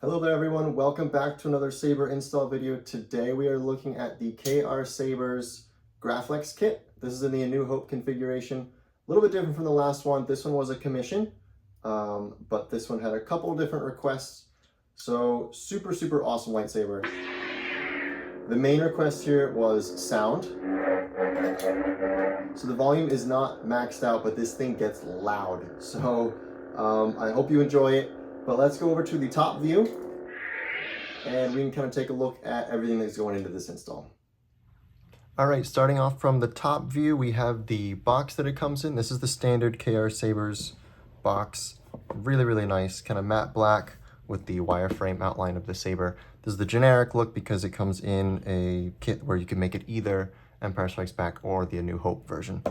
Hello there everyone, welcome back to another Saber install video. Today we are looking at the KR Sabers Graflex kit. This is in the A New Hope configuration. A little bit different from the last one. This one was a commission, but this one had a couple different requests. So super awesome lightsaber. The main request here was sound. So the volume is not maxed out, but this thing gets loud. So I hope you enjoy it. But let's go over to the top view and we can kind of take a look at everything that's going into this install. All right, starting off from the top view, we have the box that it comes in. This is the standard KR Sabers box. Really nice, kind of matte black with the wireframe outline of the saber. This is the generic look because it comes in a kit where you can make it either Empire Strikes Back or the A New Hope version.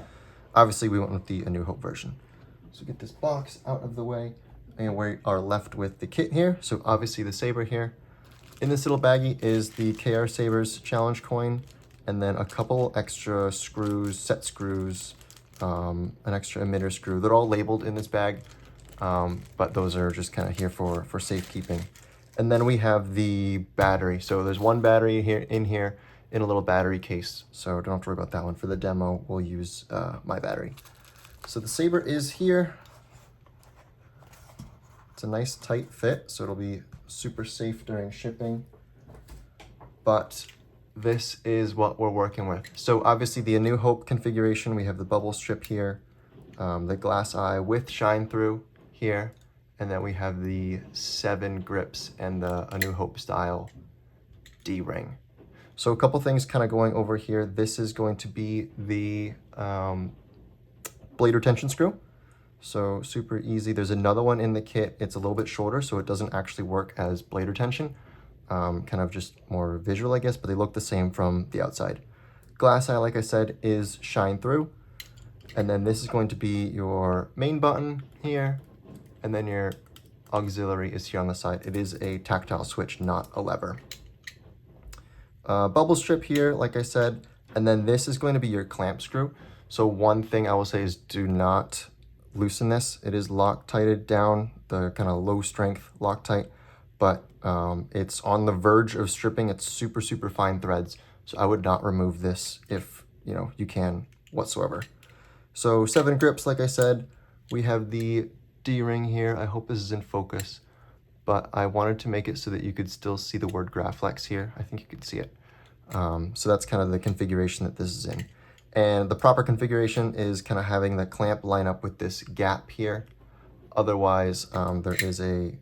Obviously, we went with the A New Hope version. So get this box out of the way. And we are left with the kit here. So obviously the saber here. In this little baggie is the KR Sabers challenge coin, and then a couple extra screws, set screws, an extra emitter screw. They're all labeled in this bag, but those are just kind of here for safekeeping. And then we have the battery. So there's one battery here in a little battery case. So don't have to worry about that one. For the demo, we'll use my battery. So the saber is here. It's a nice tight fit, so it'll be super safe during shipping. But this is what we're working with. So obviously the A New Hope configuration, we have the bubble strip here, the glass eye with shine through here, and then we have the 7 grips and the A New Hope style D-ring. So a couple things kind of going over here. This is going to be the blade retention screw. So super easy. There's another one in the kit. It's a little bit shorter, so it doesn't actually work as blade retention. Kind of just more visual, I guess, but they look the same from the outside. Glass eye, like I said, is shine through. And then this is going to be your main button here, and then your auxiliary is here on the side. It is a tactile switch, not a lever. Bubble strip here, like I said, and then this is going to be your clamp screw. So one thing I will say is do not loosen this. It is Loctited down, the kind of low strength Loctite, but it's on the verge of stripping. It's super fine threads, so I would not remove this if you can whatsoever. So 7 grips, like I said. We have the D-ring here. I hope this is in focus, but I wanted to make it so that you could still see the word Graflex here. I think you could see it. So that's kind of the configuration that this is in. And the proper configuration is kind of having the clamp line up with this gap here. Otherwise, there is a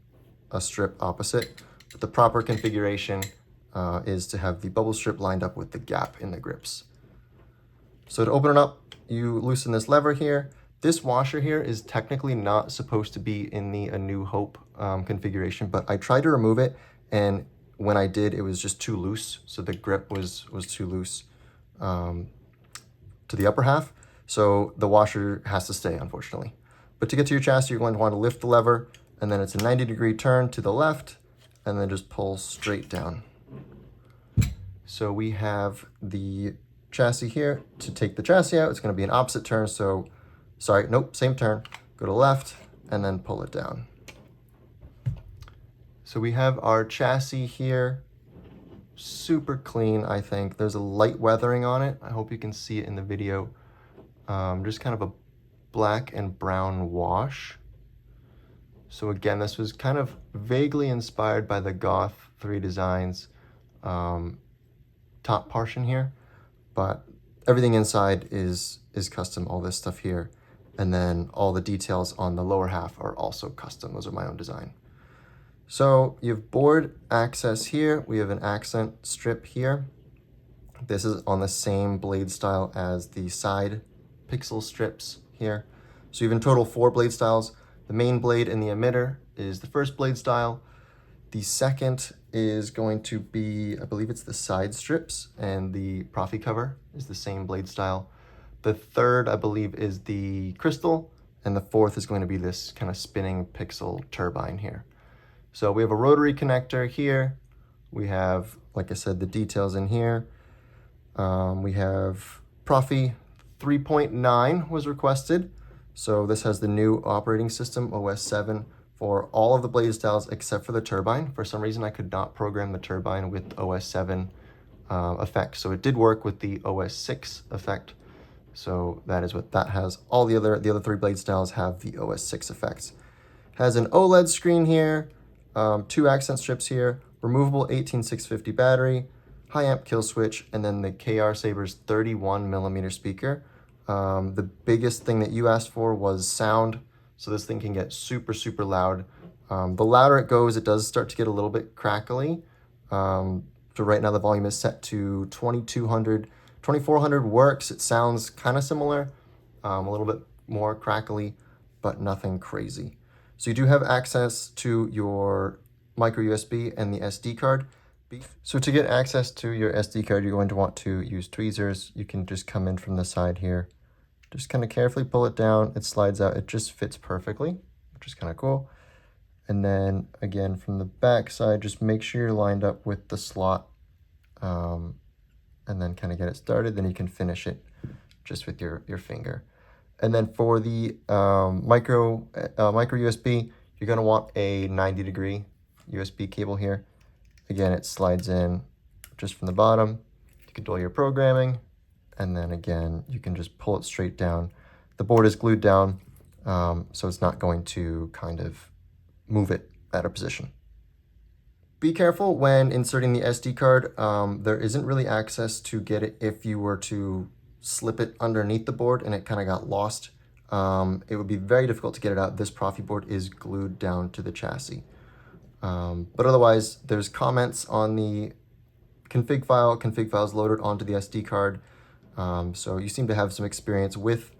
strip opposite. But the proper configuration is to have the bubble strip lined up with the gap in the grips. So to open it up, you loosen this lever here. This washer here is technically not supposed to be in the A New Hope configuration, but I tried to remove it, and when I did, it was just too loose. So the grip was too loose to the upper half, so the washer has to stay, unfortunately. But to get to your chassis, you're going to want to lift the lever, and then it's a 90-degree turn to the left, and then just pull straight down. So we have the chassis here. To take the chassis out, it's going to be an opposite turn, so, sorry, nope, same turn. Go to left, and then pull it down. So we have our chassis here. Super clean, I think. There's a light weathering on it. I hope you can see it in the video. Just kind of a black and brown wash. So again, this was kind of vaguely inspired by the Goth 3 Designs top portion here, but everything inside is custom, all this stuff here. And then all the details on the lower half are also custom. Those are my own design. So you have board access here. We have an accent strip here. This is on the same blade style as the side pixel strips here. So you have in total 4 blade styles. The main blade and the emitter is the first blade style. The second is going to be, I believe it's the side strips, and the Proffie cover is the same blade style. The third, I believe, is the crystal, and the fourth is going to be this kind of spinning pixel turbine here. So we have a rotary connector here. We have, like I said, the details in here. We have Proffie 3.9 was requested. So this has the new operating system, OS 7, for all of the blade styles except for the Turbine. For some reason, I could not program the Turbine with OS 7 effect. So it did work with the OS 6 effect. So that is what that has. All the other 3 blade styles have the OS 6 effects. Has an OLED screen here, 2 accent strips here, removable 18650 battery, high amp kill switch, and then the KR Sabers 31mm speaker. The biggest thing that you asked for was sound. So this thing can get super, super loud. The louder it goes, it does start to get a little bit crackly. So right now the volume is set to 2200. 2400 works. It sounds kind of similar, a little bit more crackly, but nothing crazy. So you do have access to your micro USB and the SD card. So to get access to your SD card, you're going to want to use tweezers. You can just come in from the side here. Just kind of carefully pull it down. It slides out. It just fits perfectly, which is kind of cool. And then again, from the back side, just make sure you're lined up with the slot, and then kind of get it started. Then you can finish it just with your finger. And then for the micro USB, you're going to want a 90-degree USB cable here. Again, it slides in just from the bottom. You can do all your programming. And then again, you can just pull it straight down. The board is glued down, so it's not going to kind of move it out of position. Be careful when inserting the SD card. There isn't really access to get it if you were to slip it underneath the board and it kind of got lost. It would be very difficult to get it out. This Proffieboard is glued down to the chassis. But otherwise, there's comments on the config file. Config file is loaded onto the SD card. So you seem to have some experience with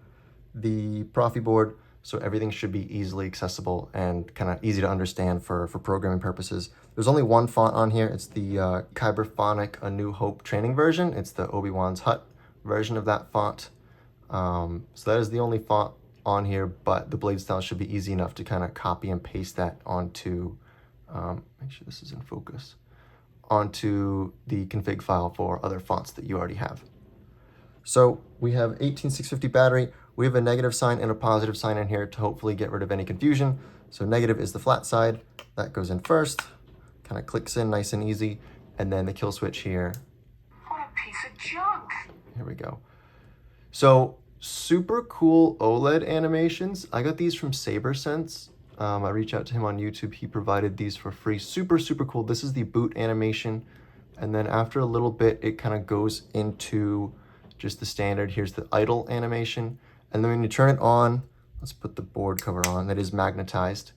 the Proffieboard, so everything should be easily accessible and kind of easy to understand for programming purposes. There's only one font on here. It's the Kyberphonic A New Hope training version. It's the Obi-Wan's Hut version of that font. So that is the only font on here, but the blade style should be easy enough to kind of copy and paste that onto, make sure this is in focus, onto the config file for other fonts that you already have. So we have 18650 battery. We have a negative sign and a positive sign in here to hopefully get rid of any confusion. So negative is the flat side. That goes in first, kind of clicks in nice and easy. And then the kill switch here. What a piece of junk. Here we go. So super cool OLED animations. I got these from SaberSense. I reached out to him on YouTube. He provided these for free. Super, super cool. This is the boot animation. And then after a little bit, it kind of goes into just the standard. Here's the idle animation. And then when you turn it on, let's put the board cover on, that is magnetized.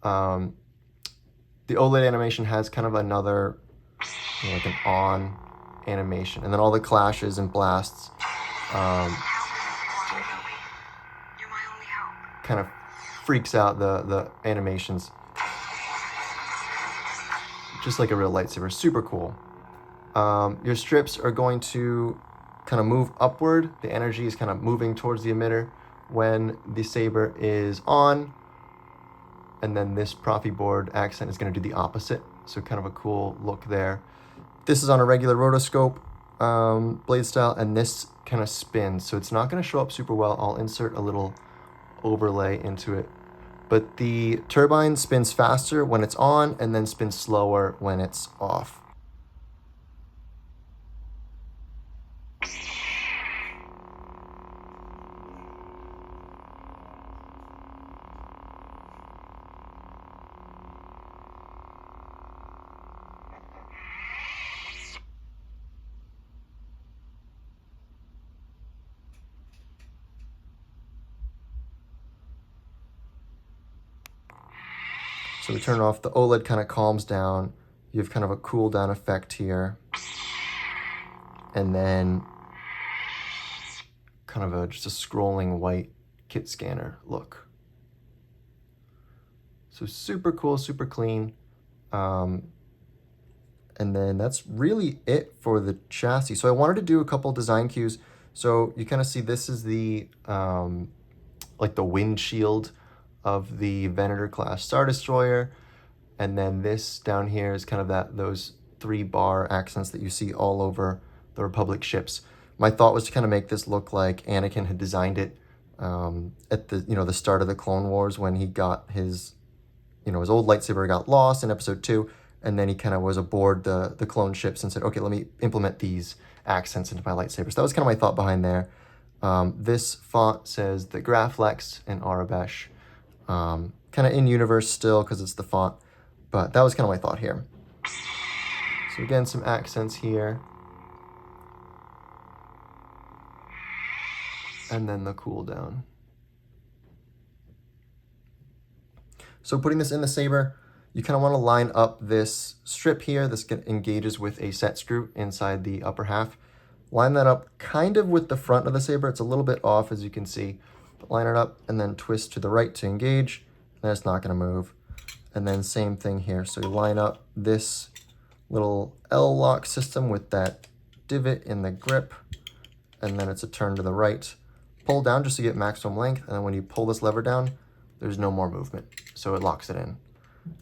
The OLED animation has kind of another, you know, like an on animation. And then all the clashes and blasts kind of freaks out the animations. Just like a real lightsaber, super cool. Your strips are going to kind of move upward. The energy is kind of moving towards the emitter when the saber is on. And then this Proffieboard accent is going to do the opposite. So kind of a cool look there. This is on a regular rotoscope blade style, and this kind of spins. So it's not going to show up super well. I'll insert a little overlay into it. But the turbine spins faster when it's on and then spins slower when it's off. So we turn off, the OLED kind of calms down. You have kind of a cool down effect here. And then kind of just a scrolling white kit scanner look. So super cool, super clean. And then that's really it for the chassis. So I wanted to do a couple design cues. So you kind of see this is the, like the windshield of the Venator class Star Destroyer. And then this down here is kind of those 3-bar accents that you see all over the Republic ships. My thought was to kind of make this look like Anakin had designed it at the start of the Clone Wars when he got his you know, his old lightsaber got lost in episode 2, and then he kind of was aboard the clone ships and said, okay, let me implement these accents into my lightsaber. So that was kind of my thought behind there. This font says the Graflex in Arabesh. Kind of in universe still because it's the font, but that was kind of my thought here. So again, some accents here. And then the cooldown. So putting this in the saber, you kind of want to line up this strip here. This engages with a set screw inside the upper half. Line that up kind of with the front of the saber. It's a little bit off, as you can see. But line it up and then twist to the right to engage. Then it's not going to move. And then same thing here. So you line up this little L lock system with that divot in the grip. And then it's a turn to the right. Pull down just to get maximum length. And then when you pull this lever down, there's no more movement. So it locks it in.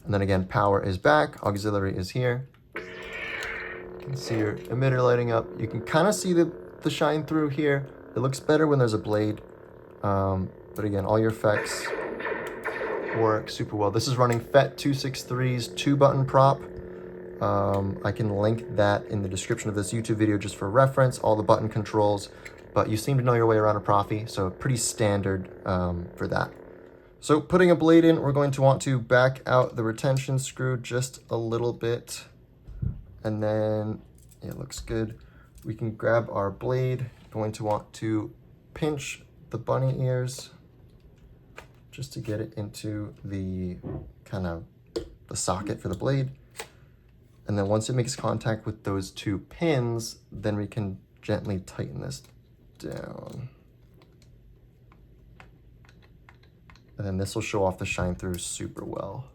And then again, power is back. Auxiliary is here. You can see your emitter lighting up. You can kind of see the shine through here. It looks better when there's a blade. But again, all your effects work super well. This is running FET 263's 2-button prop. I can link that in the description of this YouTube video just for reference, all the button controls. But you seem to know your way around a Proffie, so pretty standard for that. So putting a blade in, we're going to want to back out the retention screw just a little bit. And then it looks good. We can grab our blade. Going to want to pinch the bunny ears just to get it into the kind of the socket for the blade. And then once it makes contact with those 2 pins, then we can gently tighten this down. And then this will show off the shine through super well.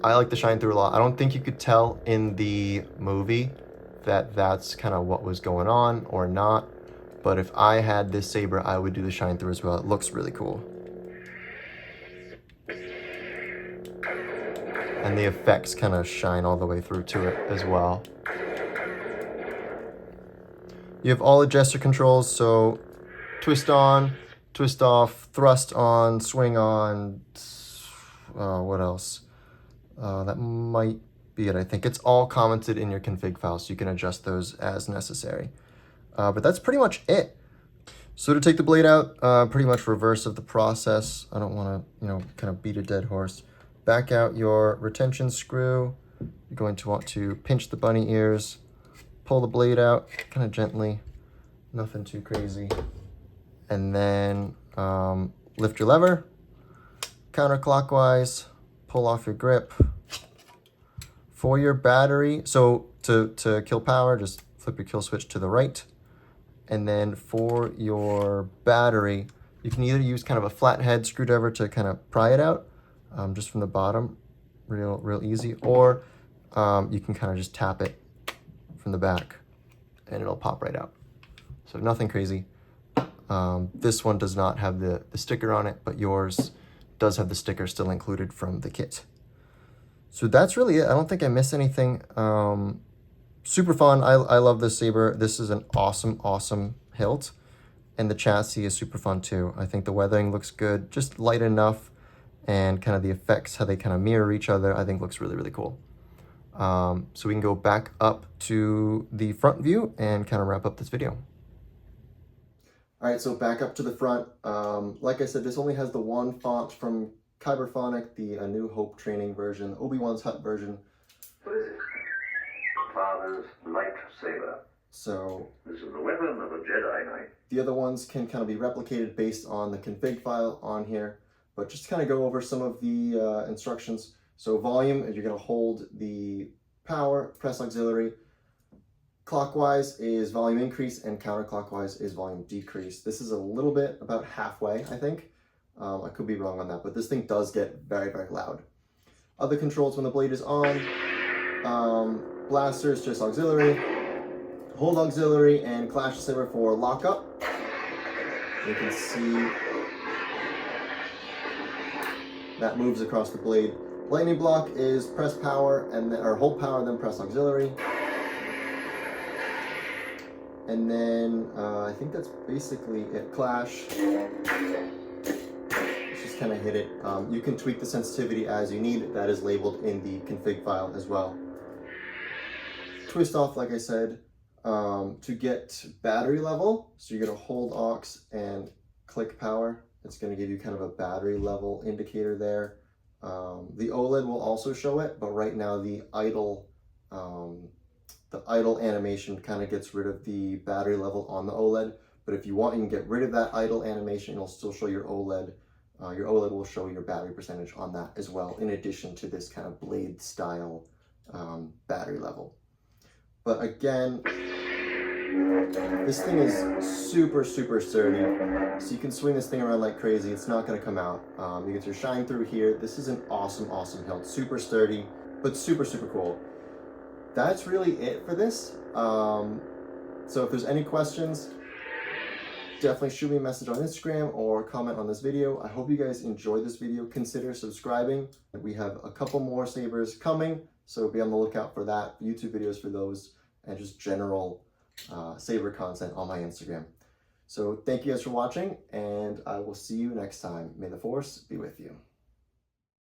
I like the shine through a lot. I don't think you could tell in the movie that that's kind of what was going on or not. But if I had this saber, I would do the shine through as well. It looks really cool. And the effects kind of shine all the way through to it as well. You have all the gesture controls, so twist on, twist off, thrust on, swing on, what else? That might be it, I think. It's all commented in your config file, so you can adjust those as necessary. But that's pretty much it. So to take the blade out, pretty much reverse of the process. I don't want to, kind of beat a dead horse. Back out your retention screw. You're going to want to pinch the bunny ears, pull the blade out, kind of gently, nothing too crazy. And then lift your lever, counterclockwise, pull off your grip. For your battery, so to kill power, just flip your kill switch to the right. And then for your battery, you can either use kind of a flathead screwdriver to kind of pry it out, just from the bottom, real easy, or you can kind of just tap it from the back and it'll pop right out. So nothing crazy. This one does not have the sticker on it, but yours does have the sticker still included from the kit. So that's really it. I don't think I missed anything. Super fun. I love this saber. This is an awesome hilt. And the chassis is super fun too. I think the weathering looks good, just light enough, and kind of the effects, how they kind of mirror each other, I think looks really cool. So we can go back up to the front view and kind of wrap up this video. All right, so back up to the front. Like I said, this only has the one font from Kyberphonic, the A New Hope training version, Obi-Wan's Hut version. What is it? Father's Lightsaber. So this is the weapon of a Jedi Knight. The other ones can kind of be replicated based on the config file on here, but just to kind of go over some of the instructions. So volume, you're going to hold the power, press auxiliary. Clockwise is volume increase and counterclockwise is volume decrease. This is a little bit about halfway, I think. I could be wrong on that, but this thing does get very loud. Other controls when the blade is on. Blaster is just auxiliary. Hold auxiliary and Clash Saber for lockup. You can see that moves across the blade. Lightning block is press power and then, or hold power, then press auxiliary. And then I think that's basically it. Clash. It's just kind of hit it. You can tweak the sensitivity as you need. That is labeled in the config file as well. Twist off, like I said, to get battery level. So you're going to hold aux and click power. It's going to give you kind of a battery level indicator there. The OLED will also show it, but right now the idle animation kind of gets rid of the battery level on the OLED. But if you want, you can get rid of that idle animation. It'll still show your OLED. Your OLED will show your battery percentage on that as well, in addition to this kind of blade style battery level. But again, this thing is super, super sturdy. So you can swing this thing around like crazy. It's not going to come out. You get your shine through here. This is an awesome, awesome hilt. Super sturdy, but super, super cool. That's really it for this. So if there's any questions, definitely shoot me a message on Instagram or comment on this video. I hope you guys enjoyed this video. Consider subscribing. We have a couple more sabers coming, so be on the lookout for that, YouTube videos for those, and just general saber content on my Instagram. So thank you guys for watching, and I will see you next time. May the Force be with you.